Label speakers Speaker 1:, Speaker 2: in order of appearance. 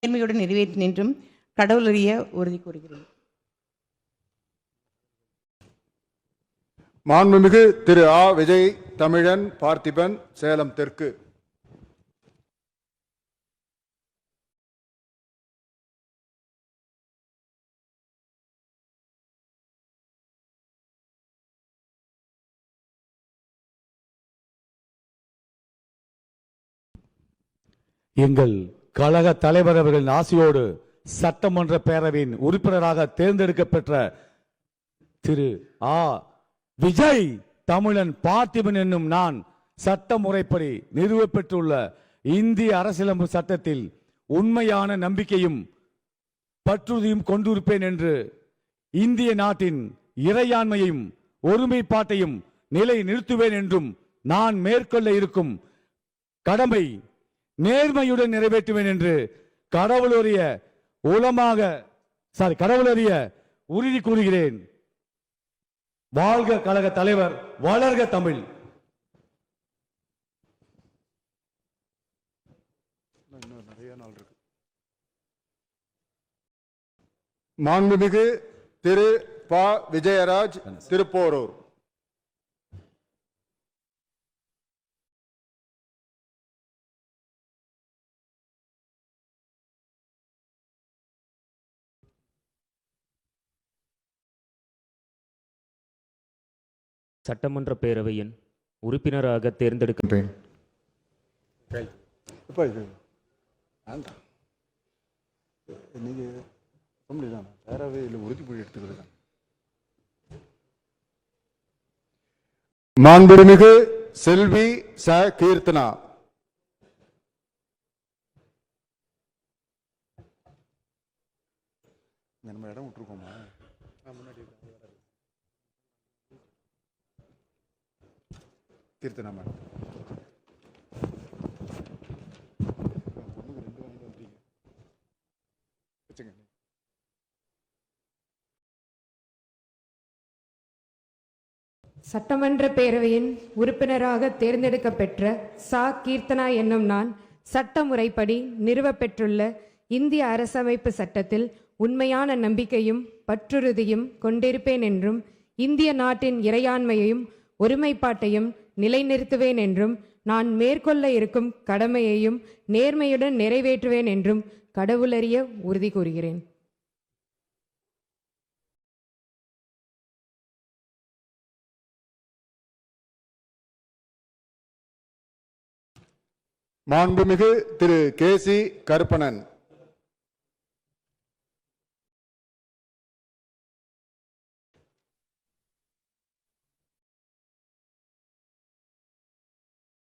Speaker 1: நேர்மையுடன் நிறைவேற்றும் என்றும் கடவுளறிய உறுதி கூறுகிறேன்.
Speaker 2: மாண்புமிகு திரு ஆ. விஜய் தமிழன் பார்த்திபன், சேலம் தெற்கு.
Speaker 3: எங்கள் கழக தலைவர் அவர்களின் ஆசையோடு சட்டமன்ற பேரவையின் உறுப்பினராக தேர்ந்தெடுக்கப்பெற்ற திரு ஆ. விஜய் தமிழன் பார்த்திபன் என்னும் நான் சட்ட முறைப்படி நிறுவப்பெற்றுள்ள இந்திய அரசியலமைப்பு சட்டத்தில் உண்மையான நம்பிக்கையும் பற்றுறுதியும் கொண்டிருப்பேன் என்று இந்திய நாட்டின் இறையாண்மையையும் ஒருமைப்பாட்டையும் நிலை நிறுத்துவேன் என்றும் நான் மேற்கொள்ள இருக்கும் கடமை நேர்மையுடன் நிறைவேற்றுவேன் என்று கடவுளறிய உறுதி கூறுகிறேன். வாழ்க கழக தலைவர், வளர்க தமிழ்.
Speaker 2: மாண்புமிகு திரு ப. விஜயராஜ், திருப்போரூர்.
Speaker 4: சட்டமன்ற பேரவையின் உறுப்பினராக தேர்ந்தெடுக்கப்பேன்.
Speaker 2: மாண்புமிகு செல்வி ச. கீர்த்தனா. நம்ம இடம் விட்டுருக்கோமா? கீர்த்தனா மேடம்.
Speaker 5: சட்டமன்ற பேரவையின் உறுப்பினராக தேர்ந்தெடுக்கப்பெற்ற சா. கீர்த்தனா என்னும் நான் சட்ட முறைப்படி நிறுவப்பெற்றுள்ள இந்திய அரசமைப்பு சட்டத்தில் உண்மையான நம்பிக்கையும் பற்றுறுதியும் கொண்டிருப்பேன் என்றும் இந்திய நாட்டின் இறையாண்மையையும் ஒருமைப்பாட்டையும் நிலைநிறுத்துவேன் என்றும் நான் மேற்கொள்ள இருக்கும் கடமையையும் நேர்மையுடன் நிறைவேற்றுவேன் என்றும் கடவுளறிய உறுதி கூறுகிறேன்.
Speaker 2: மாண்புமிகு திரு கே. சி. கருப்பணன்.